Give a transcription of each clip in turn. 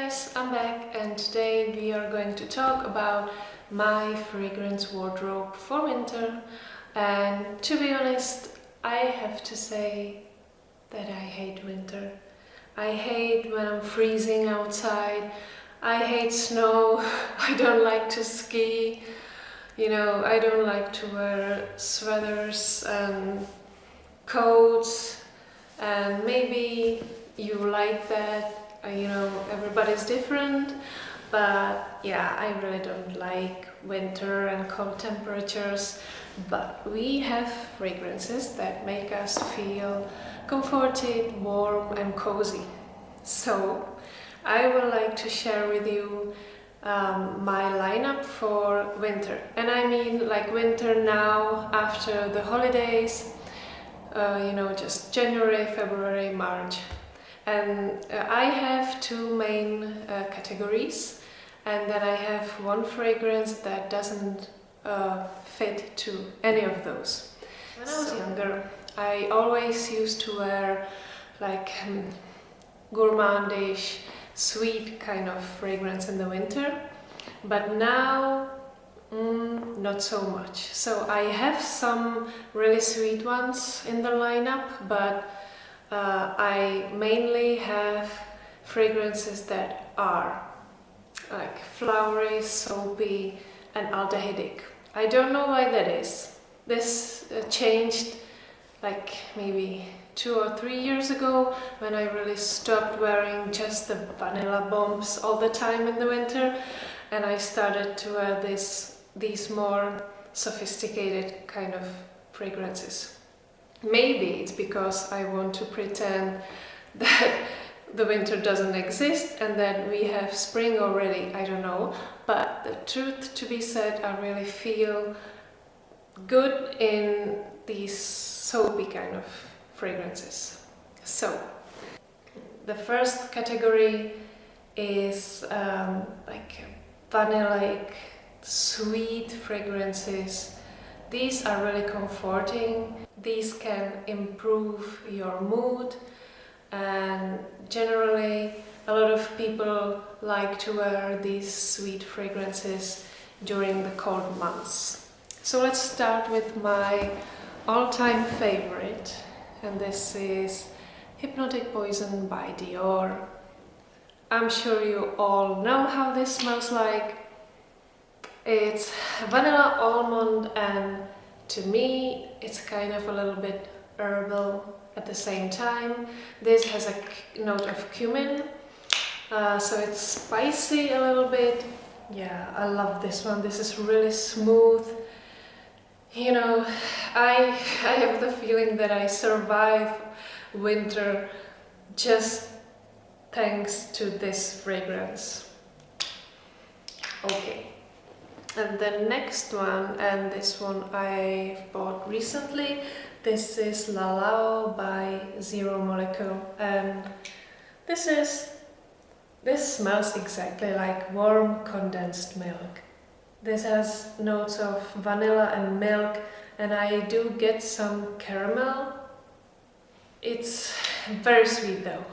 guys, I'm back and today we are going to talk about my fragrance wardrobe for winter. And to be honest, I have to say that I hate winter. I hate when I'm freezing outside. I hate snow. I don't like to ski. I don't like to wear sweaters and coats, and maybe you like that. Everybody's different, but yeah, I really don't like winter and cold temperatures. But we have fragrances that make us feel comforted, warm and cozy. So I would like to share with you my lineup for winter. And I mean like winter now, after the holidays, just January, February, March. And I have two main categories, and then I have one fragrance that doesn't fit to any of those. When I was younger, I always used to wear like gourmandish, sweet kind of fragrance in the winter, but now not so much. So I have some really sweet ones in the lineup, but I mainly have fragrances that are like flowery, soapy and aldehydic. I don't know why that is. This changed like maybe 2 or 3 years ago, when I really stopped wearing just the vanilla bombs all the time in the winter, and I started to wear these more sophisticated kind of fragrances. Maybe it's because I want to pretend that the winter doesn't exist and that we have spring already, I don't know. But the truth to be said, I really feel good in these soapy kind of fragrances. So, the first category is like vanilla-like, sweet fragrances. These are really comforting. These can improve your mood, and generally a lot of people like to wear these sweet fragrances during the cold months. So let's start with my all-time favorite, and this is Hypnotic Poison by Dior. I'm sure you all know how this smells like. It's vanilla almond, and to me it's kind of a little bit herbal at the same time. This has a note of cumin, so it's spicy a little bit. Yeah, I love this one. This is really smooth. I have the feeling that I survive winter just thanks to this fragrance. Okay. And the next one, and this one I bought recently, this is Lalao by Zeromolecole, and this smells exactly like warm condensed milk. This has notes of vanilla and milk, and I do get some caramel. It's very sweet though,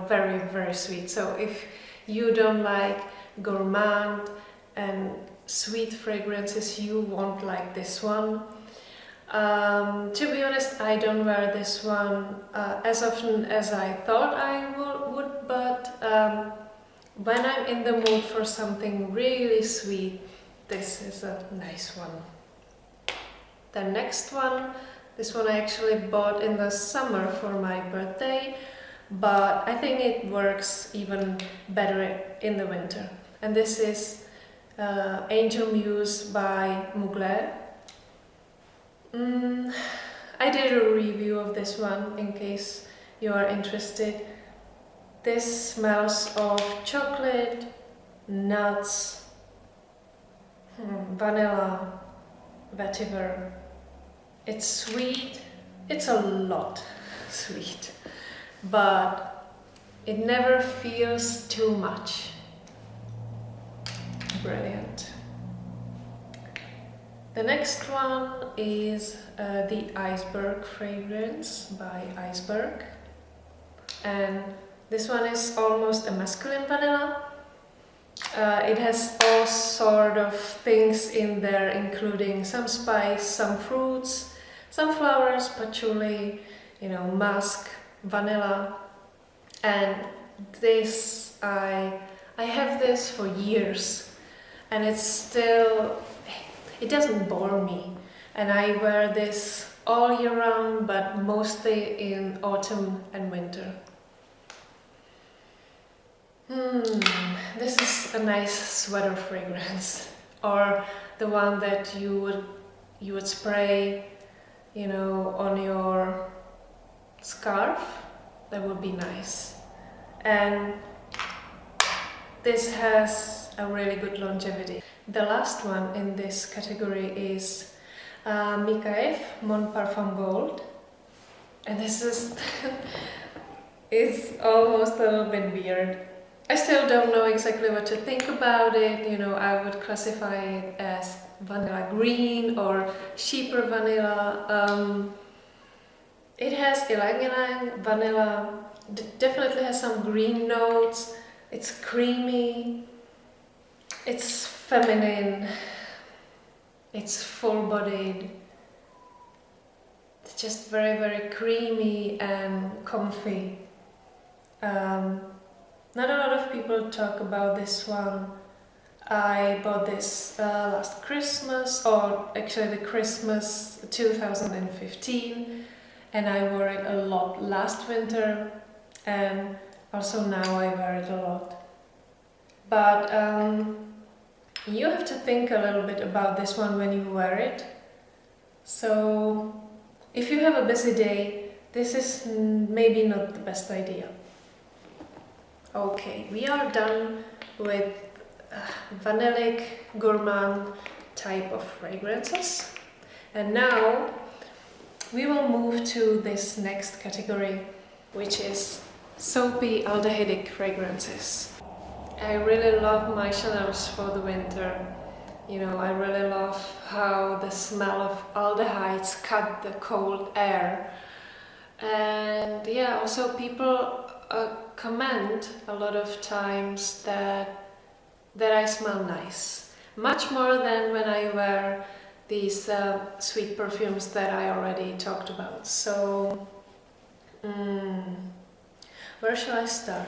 very, very sweet. So if you don't like gourmand and sweet fragrances, you won't like this one. To be honest, I don't wear this one as often as I thought I would, but when I'm in the mood for something really sweet, this is a nice one. The next one, this one I actually bought in the summer for my birthday, but I think it works even better in the winter. And this is Angel Muse by Mugler. I did a review of this one in case you are interested. This smells of chocolate, nuts, vanilla, vetiver. It's sweet, it's a lot sweet, but it never feels too much. Brilliant. The next one is the Iceberg fragrance by Iceberg, and This one is almost a masculine vanilla. It has all sort of things in there, including some spice, some fruits, some flowers, patchouli, you know, musk, vanilla. And this, I have this for years, and it's still, it doesn't bore me. And I wear this all year round, but mostly in autumn and winter. This is a nice sweater fragrance, or the one that you would spray, you know, on your scarf. That would be nice. And this has a really good longevity. The last one in this category is Micallef Mon Parfum Gold, and this is it's almost a little bit weird. I still don't know exactly what to think about it. You know, I would classify it as vanilla green or cheaper vanilla. It has ylang-ylang, vanilla, definitely has some green notes. It's creamy, it's feminine, it's full-bodied. It's just very, very creamy and comfy. Not a lot of people talk about this one. I bought this last Christmas, or actually the Christmas 2015, and I wore it a lot last winter, and also now I wear it a lot. But you have to think a little bit about this one when you wear it. So if you have a busy day, this is maybe not the best idea. Okay, we are done with vanillic gourmand type of fragrances, and now we will move to this next category, which is soapy aldehydic fragrances. I really love my Chanels for the winter. You know, I really love how the smell of aldehydes cut the cold air. And yeah, also people comment a lot of times that I smell nice, much more than when I wear these sweet perfumes that I already talked about. So where shall I start?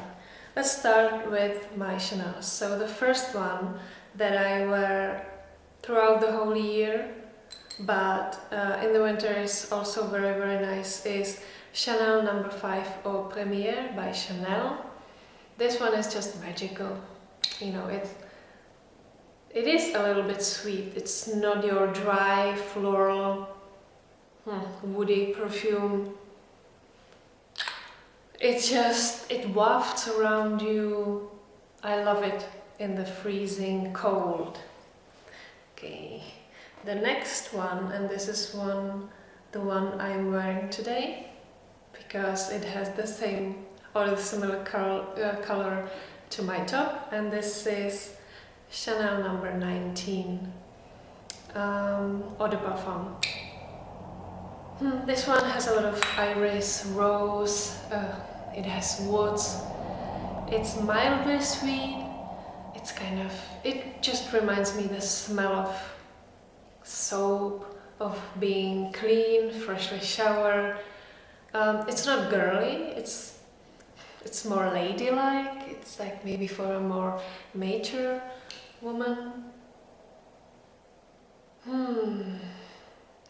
Let's start with my Chanel. So the first one that I wear throughout the whole year, but in the winter is also very, very nice, is Chanel No. 5 Eau Premiere by Chanel. This one is just magical. You know, it is a little bit sweet. It's not your dry, floral, woody perfume. It wafts around you. I love it in the freezing cold. Okay, the next one, and this is the one I'm wearing today, because it has the same or the similar color to my top, and this is Chanel No. 19 Eau de Parfum. This one has a lot of iris, rose, it has woods, it's mildly sweet, it just reminds me the smell of soap, of being clean, freshly showered. It's not girly, it's more ladylike, it's like maybe for a more mature woman.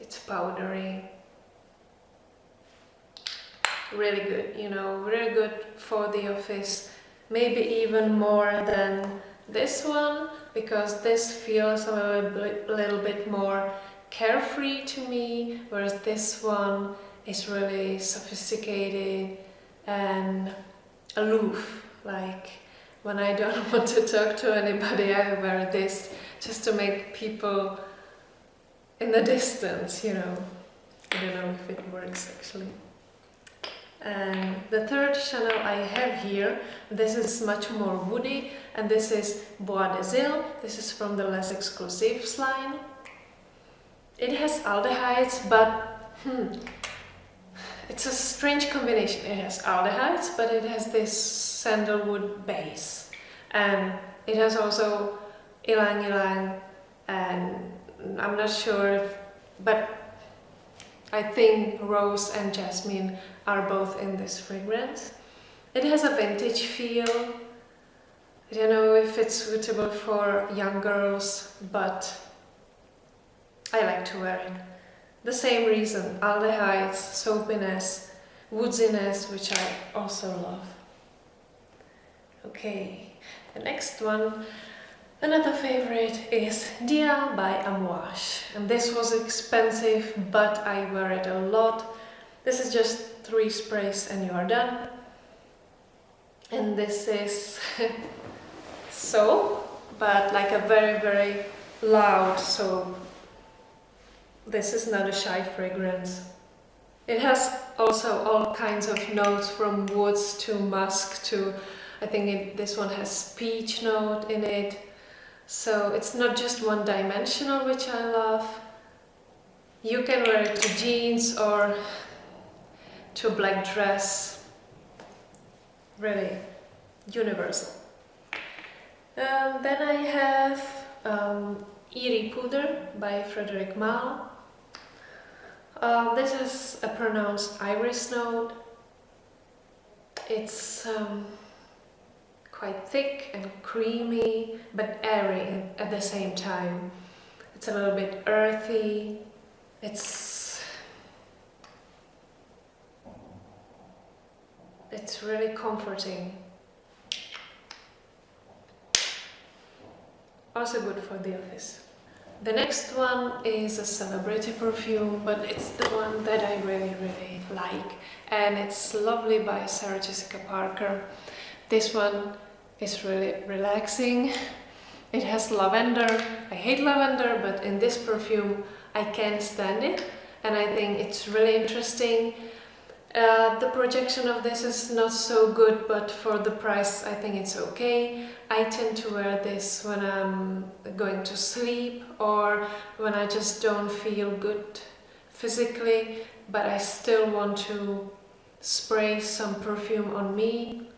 It's powdery. Really good, you know, really good for the office, maybe even more than this one, because this feels a little bit more carefree to me, whereas this one is really sophisticated and aloof. Like when I don't want to talk to anybody, I wear this just to make people in the distance, you know. I don't know if it works actually. And the third Chanel I have here, this is much more woody, and this is Bois des Iles. This is from the Les Exclusives line. It has aldehydes, but It's a strange combination. It has aldehydes, but it has this sandalwood base. And it has also ylang ylang, and I'm not sure if, but I think rose and jasmine are both in this fragrance. It has a vintage feel. I don't know if it's suitable for young girls, but I like to wear it. The same reason, aldehydes, soapiness, woodiness, which I also love. Okay, the next one, another favorite is Dior by Amouage. And this was expensive, but I wear it a lot. This is just 3 sprays and you are done. And this is soap, but like a very, very loud soap. This is not a shy fragrance. It has also all kinds of notes, from woods to musk to, I think this one has peach note in it. So it's not just one dimensional, which I love. You can wear it to jeans or to a black dress. Really universal. Then I have Poudre by Frederic Malle. This is a pronounced iris note. It's quite thick and creamy, but airy at the same time. It's a little bit earthy. It's really comforting. Also good for the office. The next one is a celebrity perfume, but it's the one that I really, really like. And it's Lovely by Sarah Jessica Parker. This one is really relaxing. It has lavender. I hate lavender, but in this perfume I can't stand it. And I think it's really interesting. The projection of this is not so good, but for the price I think it's okay. I tend to wear this when I'm going to sleep or when I just don't feel good physically, but I still want to spray some perfume on me.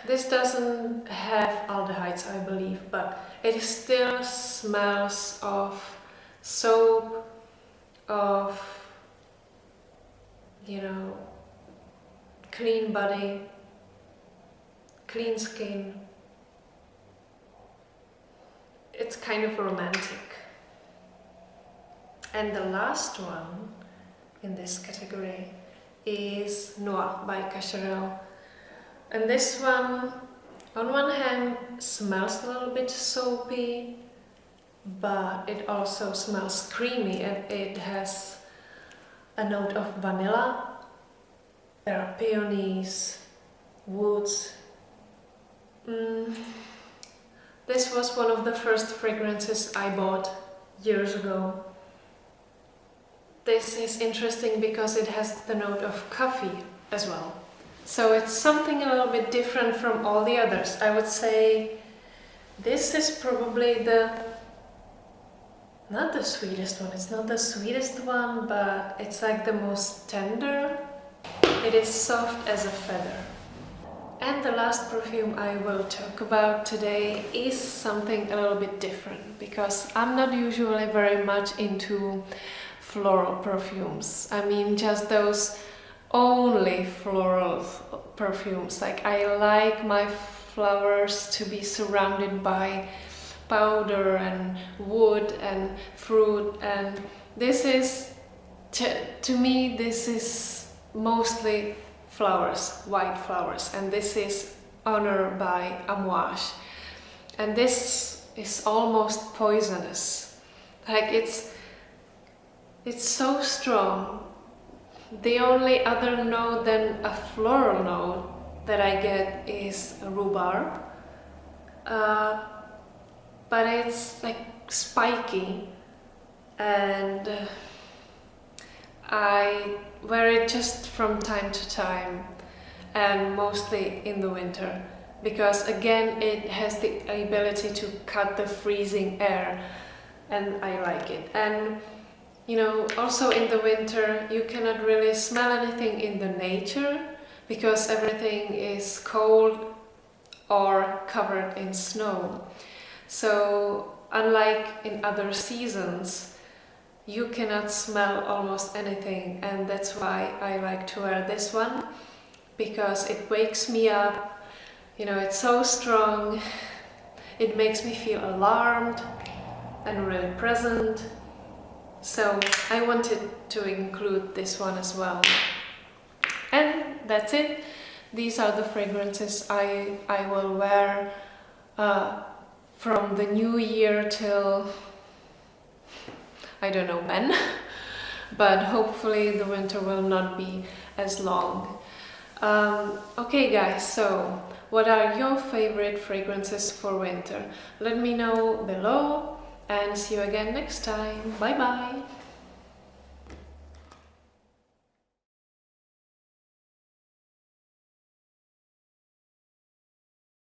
This doesn't have aldehydes, I believe, but it still smells of soap, of, you know, clean body, clean skin. It's kind of romantic. And the last one in this category is Noir by Cacharel. And this one, on one hand, smells a little bit soapy, but it also smells creamy, and it has a note of vanilla. There are peonies, woods. This was one of the first fragrances I bought years ago. This is interesting because it has the note of coffee as well. So it's something a little bit different from all the others. I would say this is probably not the sweetest one. It's not the sweetest one, but it's like the most tender. It is soft as a feather. And the last perfume I will talk about today is something a little bit different, because I'm not usually very much into floral perfumes. I mean, just those only floral perfumes. Like, I like my flowers to be surrounded by powder and wood and fruit, and this is, to me, this is mostly flowers, white flowers, and this is Honor by Amouage. And this is almost poisonous. Like, it's so strong. The only other note than a floral note that I get is rhubarb, but it's like spiky, and I wear it just from time to time, and mostly in the winter, because again it has the ability to cut the freezing air, and I like it. And you know, also in the winter you cannot really smell anything in the nature because everything is cold or covered in snow. So unlike in other seasons, you cannot smell almost anything, and that's why I like to wear this one, because it wakes me up. You know, it's so strong, it makes me feel alarmed and really present. So I wanted to include this one as well. And that's it. These are the fragrances I will wear from the new year till I don't know when, but hopefully the winter will not be as long. Okay guys, so what are your favorite fragrances for winter? Let me know below and see you again next time. Bye bye!